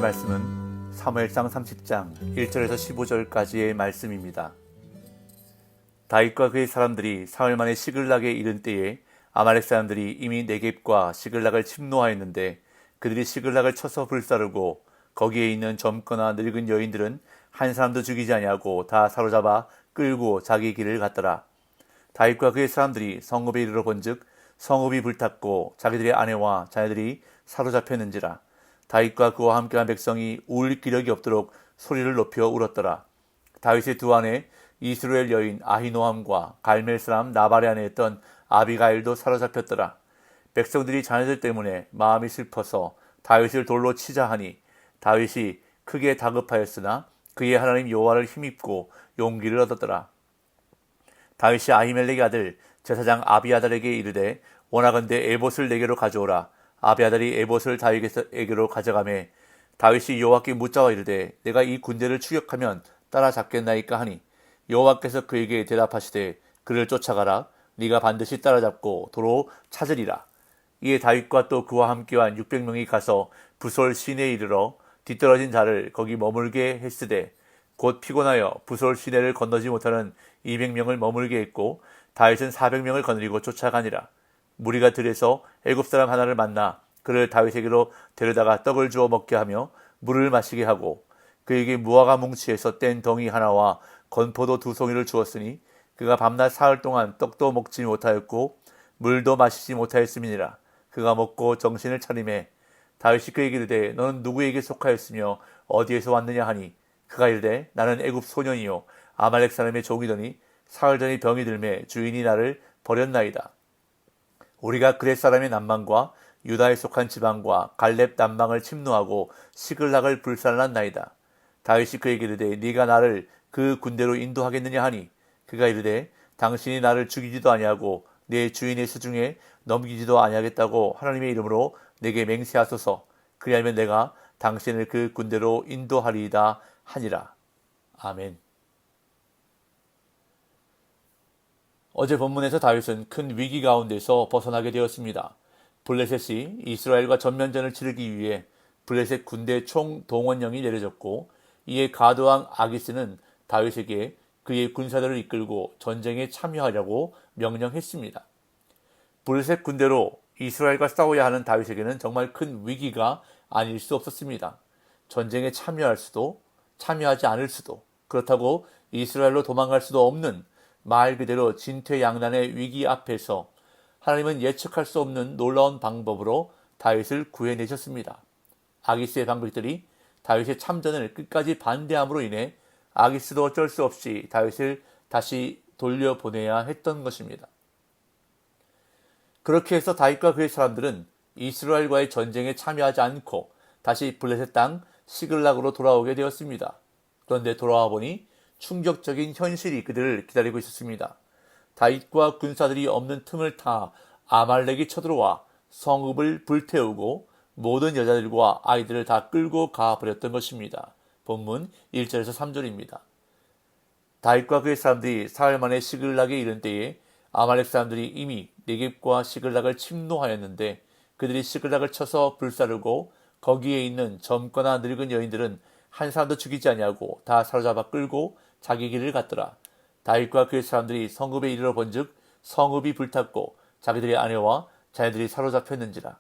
오늘의 말씀은 사무엘상 30장 1절에서 15절까지의 말씀입니다. 다윗과 그의 사람들이 사흘 만에 시글락에 이른 때에 아말렉 사람들이 이미 네겝과 시글락을 침노하였는데 그들이 시글락을 쳐서 불사르고 거기에 있는 젊거나 늙은 여인들은 한 사람도 죽이지 아니하고 다 사로잡아 끌고 자기 길을 갔더라. 다윗과 그의 사람들이 성읍에 이르러 본즉 성읍이 불탔고 자기들의 아내와 자녀들이 사로잡혔는지라. 다윗과 그와 함께한 백성이 울 기력이 없도록 소리를 높여 울었더라. 다윗의 두 아내 이스라엘 여인 아히노함과 갈멜 사람 나발의 아내였던 아비가일도 사로잡혔더라. 백성들이 자녀들 때문에 마음이 슬퍼서 다윗을 돌로 치자 하니 다윗이 크게 다급하였으나 그의 하나님 여호와를 힘입고 용기를 얻었더라. 다윗이 아히멜렉의 아들 제사장 아비아달에게 이르되 원하건대 에봇을 내게로 가져오라. 아비아달이 에봇을 다윗에게로 가져가매 다윗이 여호와께 묻자와 이르되 내가 이 군대를 추격하면 따라잡겠나이까 하니 여호와께서 그에게 대답하시되 그를 쫓아가라. 네가 반드시 따라잡고 도로 찾으리라. 이에 다윗과 또 그와 함께한 600명이 가서 부솔 시내에 이르러 뒤떨어진 자를 거기 머물게 했으되 곧 피곤하여 부솔 시내를 건너지 못하는 200명을 머물게 했고 다윗은 400명을 거느리고 쫓아가니라. 무리가 들에서 애굽 사람 하나를 만나 그를 다윗에게로 데려다가 떡을 주어 먹게 하며 물을 마시게 하고 그에게 무화과 뭉치에서 뗀 덩이 하나와 건포도 2송이를 주었으니 그가 밤낮 사흘 동안 떡도 먹지 못하였고 물도 마시지 못하였음이니라. 그가 먹고 정신을 차리매 다윗이 그에게 이르되 너는 누구에게 속하였으며 어디에서 왔느냐 하니 그가 이르되 나는 애굽 소년이요 아말렉 사람의 종이더니 사흘 전에 병이 들매 주인이 나를 버렸나이다. 우리가 그렛 사람의 남방과 유다에 속한 지방과 갈렙 남방을 침노하고 시글락을 불살랐나이다. 다윗이 그에게 이르되 네가 나를 그 군대로 인도하겠느냐 하니 그가 이르되 당신이 나를 죽이지도 아니하고 내 주인의 수중에 넘기지도 아니하겠다고 하나님의 이름으로 내게 맹세하소서. 그리하면 내가 당신을 그 군대로 인도하리이다 하니라. 아멘. 어제 본문에서 다윗은 큰 위기 가운데서 벗어나게 되었습니다. 블레셋이 이스라엘과 전면전을 치르기 위해 블레셋 군대 총동원령이 내려졌고 이에 가드왕 아기스는 다윗에게 그의 군사들을 이끌고 전쟁에 참여하려고 명령했습니다. 블레셋 군대로 이스라엘과 싸워야 하는 다윗에게는 정말 큰 위기가 아닐 수 없었습니다. 전쟁에 참여할 수도 참여하지 않을 수도 그렇다고 이스라엘로 도망갈 수도 없는 말 그대로 진퇴양난의 위기 앞에서 하나님은 예측할 수 없는 놀라운 방법으로 다윗을 구해내셨습니다. 아기스의 방백들이 다윗의 참전을 끝까지 반대함으로 인해 아기스도 어쩔 수 없이 다윗을 다시 돌려보내야 했던 것입니다. 그렇게 해서 다윗과 그의 사람들은 이스라엘과의 전쟁에 참여하지 않고 다시 블레셋 땅 시글락으로 돌아오게 되었습니다. 그런데 돌아와 보니 충격적인 현실이 그들을 기다리고 있었습니다. 다윗과 군사들이 없는 틈을 타 아말렉이 쳐들어와 성읍을 불태우고 모든 여자들과 아이들을 다 끌고 가버렸던 것입니다. 본문 1절에서 3절입니다. 다윗과 그의 사람들이 사흘 만에 시글락에 이른 때에 아말렉 사람들이 이미 네겝과 시글락을 침노하였는데 그들이 시글락을 쳐서 불사르고 거기에 있는 젊거나 늙은 여인들은 한 사람도 죽이지 아니하고 다 사로잡아 끌고 자기 길을 갔더라. 다윗과 그의 사람들이 성읍에 이르러 본즉 성읍이 불탔고 자기들의 아내와 자녀들이 사로잡혔는지라.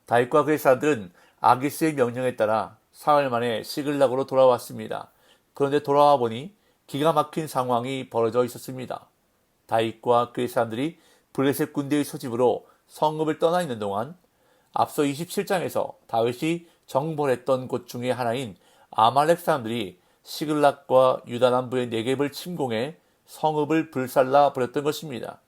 다윗과 그의 사람들은 아기스의 명령에 따라 사흘 만에 시글락으로 돌아왔습니다. 그런데 돌아와 보니 기가 막힌 상황이 벌어져 있었습니다. 다윗과 그의 사람들이 블레셋 군대의 소집으로 성읍을 떠나 있는 동안 앞서 27장에서 다윗이 정벌했던 곳 중에 하나인 아말렉 사람들이 시글락과 유다 남부의 네겝을 침공해 성읍을 불살라 버렸던 것입니다.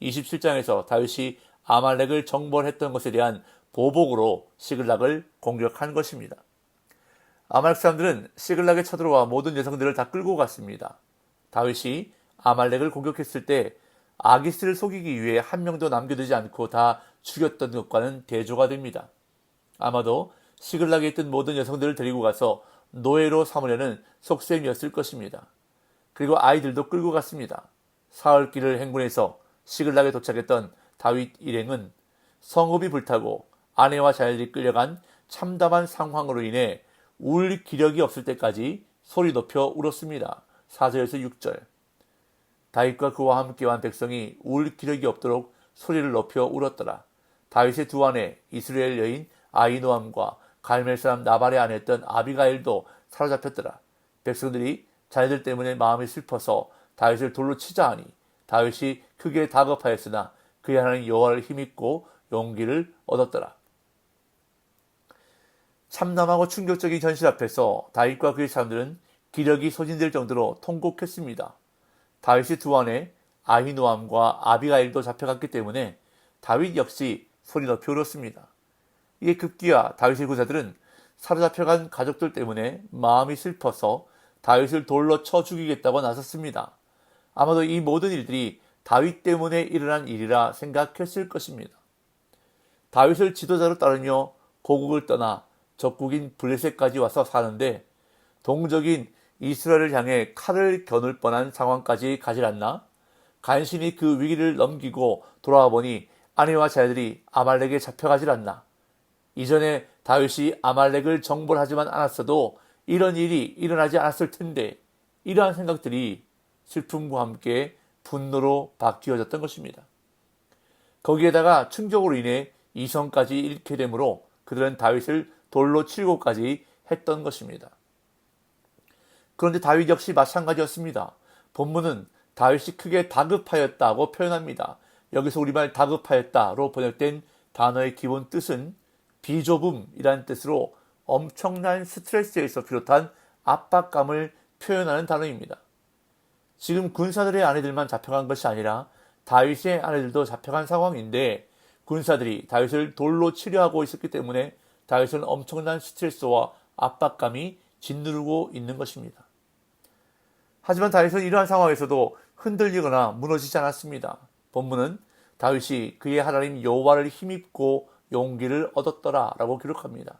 27장에서 다윗이 아말렉을 정벌했던 것에 대한 보복으로 시글락을 공격한 것입니다. 아말렉 사람들은 시글락에 쳐들어와 모든 여성들을 다 끌고 갔습니다. 다윗이 아말렉을 공격했을 때 아기스를 속이기 위해 한 명도 남겨두지 않고 다 죽였던 것과는 대조가 됩니다. 아마도 시글락에 있던 모든 여성들을 데리고 가서 노예로 삼으려는 속셈이었을 것입니다. 그리고 아이들도 끌고 갔습니다. 사흘길을 행군해서 시글락에 도착했던 다윗 일행은 성읍이 불타고 아내와 자녀들이 끌려간 참담한 상황으로 인해 울 기력이 없을 때까지 소리 높여 울었습니다. 4절에서 6절. 다윗과 그와 함께한 백성이 울 기력이 없도록 소리를 높여 울었더라. 다윗의 두 아내 이스라엘 여인 아히노암과 갈멜 사람 나발의 아내였던 아비가일도 사로잡혔더라. 백성들이 자녀들 때문에 마음이 슬퍼서 다윗을 돌로 치자 하니 다윗이 크게 다급하였으나 그의 하나님 여호와를 힘입고 용기를 얻었더라. 참담하고 충격적인 현실 앞에서 다윗과 그의 사람들은 기력이 소진될 정도로 통곡했습니다. 다윗의 두 아내 아히노암과 아비가일도 잡혀갔기 때문에 다윗 역시 소리 높여 울었습니다. 이에 급기야 다윗의 군사들은 사로잡혀간 가족들 때문에 마음이 슬퍼서 다윗을 돌로 쳐 죽이겠다고 나섰습니다. 아마도 이 모든 일들이 다윗 때문에 일어난 일이라 생각했을 것입니다. 다윗을 지도자로 따르며 고국을 떠나 적국인 블레셋까지 와서 사는데 동족인 이스라엘을 향해 칼을 겨눌 뻔한 상황까지 가지 않나? 간신히 그 위기를 넘기고 돌아와 보니 아내와 자녀들이 아말렉에 잡혀가질 않나? 이전에 다윗이 아말렉을 정벌하지만 않았어도 이런 일이 일어나지 않았을 텐데 이러한 생각들이 슬픔과 함께 분노로 바뀌어졌던 것입니다. 거기에다가 충격으로 인해 이성까지 잃게 되므로 그들은 다윗을 돌로 치고까지 했던 것입니다. 그런데 다윗 역시 마찬가지였습니다. 본문은 다윗이 크게 다급하였다고 표현합니다. 여기서 우리말 다급하였다로 번역된 단어의 기본 뜻은 비좁음이라는 뜻으로 엄청난 스트레스에서 비롯한 압박감을 표현하는 단어입니다. 지금 군사들의 아내들만 잡혀간 것이 아니라 다윗의 아내들도 잡혀간 상황인데 군사들이 다윗을 돌로 치려 하고 있었기 때문에 다윗은 엄청난 스트레스와 압박감이 짓누르고 있는 것입니다. 하지만 다윗은 이러한 상황에서도 흔들리거나 무너지지 않았습니다. 본문은 다윗이 그의 하나님 여호와를 힘입고 용기를 얻었더라 라고 기록합니다.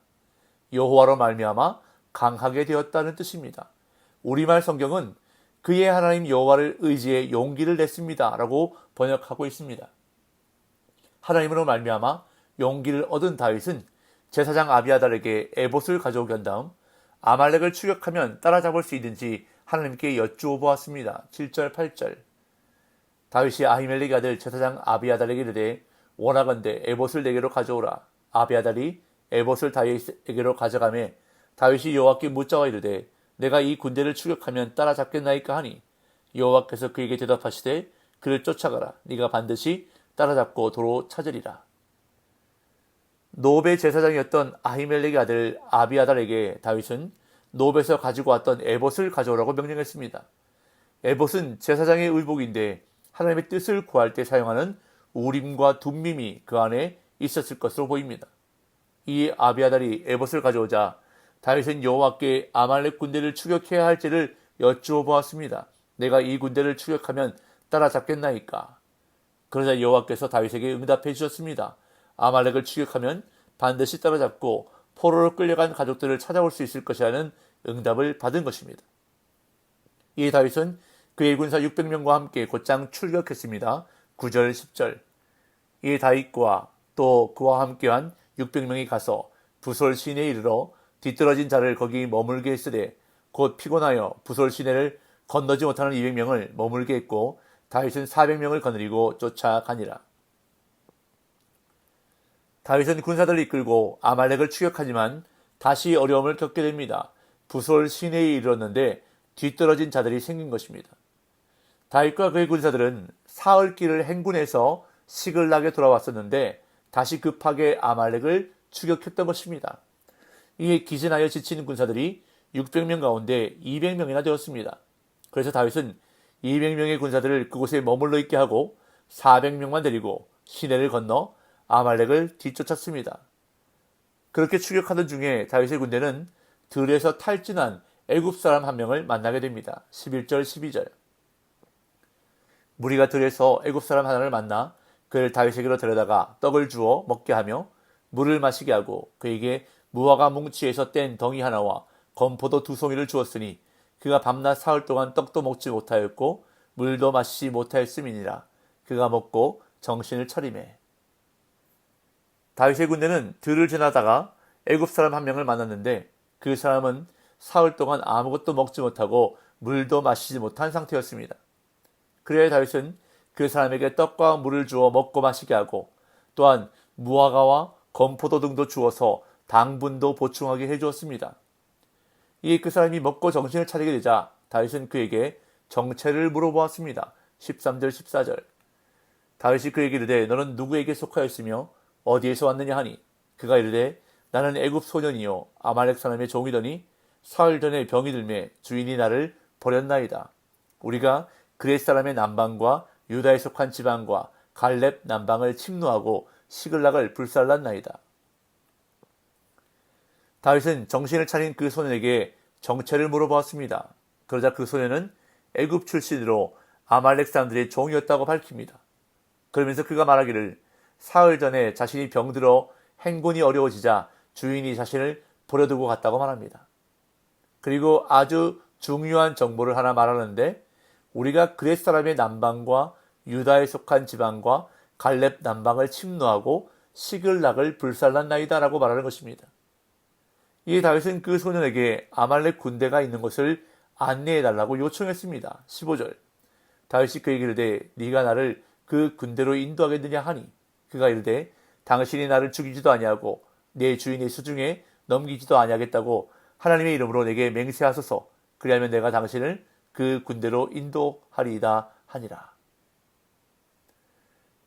여호와로 말미암아 강하게 되었다는 뜻입니다. 우리말 성경은 그의 하나님 여호와를 의지해 용기를 냈습니다 라고 번역하고 있습니다. 하나님으로 말미암아 용기를 얻은 다윗은 제사장 아비아달에게 에봇을 가져오게 한 다음 아말렉을 추격하면 따라잡을 수 있는지 하나님께 여쭈어 보았습니다. 7절 8절. 다윗이 아히멜렉의 아들 제사장 아비아달에게 이르되 원하건대 에봇을 내게로 가져오라. 아비아달이 에봇을 다윗에게로 가져가매 다윗이 여호와께 묻자와 이르되 내가 이 군대를 추격하면 따라잡겠나이까 하니 여호와께서 그에게 대답하시되 그를 쫓아가라. 네가 반드시 따라잡고 도로 찾으리라. 노베 제사장이었던 아히멜렉의 아들 아비아달에게 다윗은 노베에서 가지고 왔던 에봇을 가져오라고 명령했습니다. 에봇은 제사장의 의복인데 하나님의 뜻을 구할 때 사용하는 우림과 둠밈이 그 안에 있었을 것으로 보입니다. 이에 아비아달이 에봇을 가져오자 다윗은 여호와께 아말렉 군대를 추격해야 할지를 여쭈어 보았습니다. 내가 이 군대를 추격하면 따라잡겠나이까? 그러자 여호와께서 다윗에게 응답해 주셨습니다. 아말렉을 추격하면 반드시 따라잡고 포로로 끌려간 가족들을 찾아올 수 있을 것이라는 응답을 받은 것입니다. 이에 다윗은 그의 군사 600명과 함께 곧장 출격했습니다. 9절 10절. 이에 다윗과 또 그와 함께한 600명이 가서 부솔 시내에 이르러 뒤떨어진 자를 거기 머물게 했으되 곧 피곤하여 부솔 시내를 건너지 못하는 200명을 머물게 했고 다윗은 400명을 거느리고 쫓아가니라. 다윗은 군사들을 이끌고 아말렉을 추격하지만 다시 어려움을 겪게 됩니다. 부솔 시내에 이르렀는데 뒤떨어진 자들이 생긴 것입니다. 다윗과 그의 군사들은 사흘길을 행군해서 시글락에 돌아왔었는데 다시 급하게 아말렉을 추격했던 것입니다. 이에 기진하여 지친 군사들이 600명 가운데 200명이나 되었습니다. 그래서 다윗은 200명의 군사들을 그곳에 머물러 있게 하고 400명만 데리고 시내를 건너 아말렉을 뒤쫓았습니다. 그렇게 추격하던 중에 다윗의 군대는 들에서 탈진한 애굽 사람 한 명을 만나게 됩니다. 11절 12절. 무리가 들에서 애굽 사람 하나를 만나 그를 다윗에게로 데려다가 떡을 주어 먹게 하며 물을 마시게 하고 그에게 무화과 뭉치에서 뗀 덩이 하나와 건포도 2송이를 주었으니 그가 밤낮 사흘 동안 떡도 먹지 못하였고 물도 마시지 못하였음이니라. 그가 먹고 정신을 차리매. 다윗의 군대는 들을 지나다가 애굽 사람 한 명을 만났는데 그 사람은 사흘 동안 아무것도 먹지 못하고 물도 마시지 못한 상태였습니다. 그래야 다윗은 그 사람에게 떡과 물을 주어 먹고 마시게 하고 또한 무화과와 건포도 등도 주어서 당분도 보충하게 해주었습니다. 이에 그 사람이 먹고 정신을 차리게 되자 다윗은 그에게 정체를 물어보았습니다. 13절 14절. 다윗이 그에게 이르되 너는 누구에게 속하였으며 어디에서 왔느냐 하니 그가 이르되 나는 애굽 소년이요 아말렉 사람의 종이더니 사흘 전에 병이 들매 주인이 나를 버렸나이다. 우리가 그렛 사람의 남방과 유다에 속한 지방과 갈렙 남방을 침노하고 시글락을 불살랐나이다. 다윗은 정신을 차린 그 소년에게 정체를 물어보았습니다. 그러자 그 소년은 애굽 출신으로 아말렉 사람들의 종이었다고 밝힙니다. 그러면서 그가 말하기를 사흘 전에 자신이 병들어 행군이 어려워지자 주인이 자신을 버려두고 갔다고 말합니다. 그리고 아주 중요한 정보를 하나 말하는데 우리가 그렛 사람의 남방과 유다에 속한 지방과 갈렙 남방을 침노하고 시글락을 불살랐나이다 라고 말하는 것입니다. 이에 다윗은 그 소년에게 아말렉 군대가 있는 곳을 안내해달라고 요청했습니다. 15절. 다윗이 그에게 이르되 네가 나를 그 군대로 인도하겠느냐 하니 그가 이르되 당신이 나를 죽이지도 아니하고 내 주인의 수중에 넘기지도 아니하겠다고 하나님의 이름으로 내게 맹세하소서. 그리하면 내가 당신을 그 군대로 인도하리이다 하니라.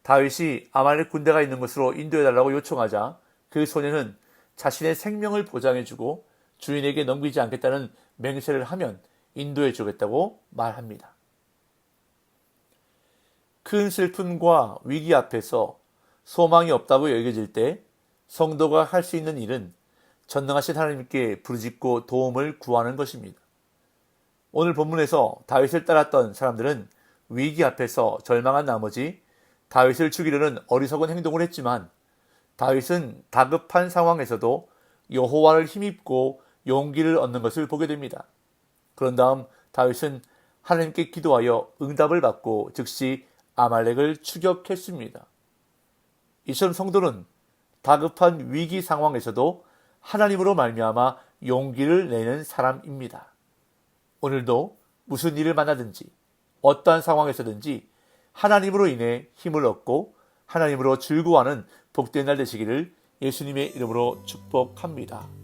다윗이 아말렉 군대가 있는 곳으로 인도해달라고 요청하자 그 소년은 자신의 생명을 보장해주고 주인에게 넘기지 않겠다는 맹세를 하면 인도해주겠다고 말합니다. 큰 슬픔과 위기 앞에서 소망이 없다고 여겨질 때 성도가 할 수 있는 일은 전능하신 하나님께 부르짖고 도움을 구하는 것입니다. 오늘 본문에서 다윗을 따랐던 사람들은 위기 앞에서 절망한 나머지 다윗을 죽이려는 어리석은 행동을 했지만 다윗은 다급한 상황에서도 여호와를 힘입고 용기를 얻는 것을 보게 됩니다. 그런 다음 다윗은 하나님께 기도하여 응답을 받고 즉시 아말렉을 추격했습니다. 이처럼 성도는 다급한 위기 상황에서도 하나님으로 말미암아 용기를 내는 사람입니다. 오늘도 무슨 일을 만나든지 어떠한 상황에서든지 하나님으로 인해 힘을 얻고 하나님으로 즐거워하는 복된 날 되시기를 예수님의 이름으로 축복합니다.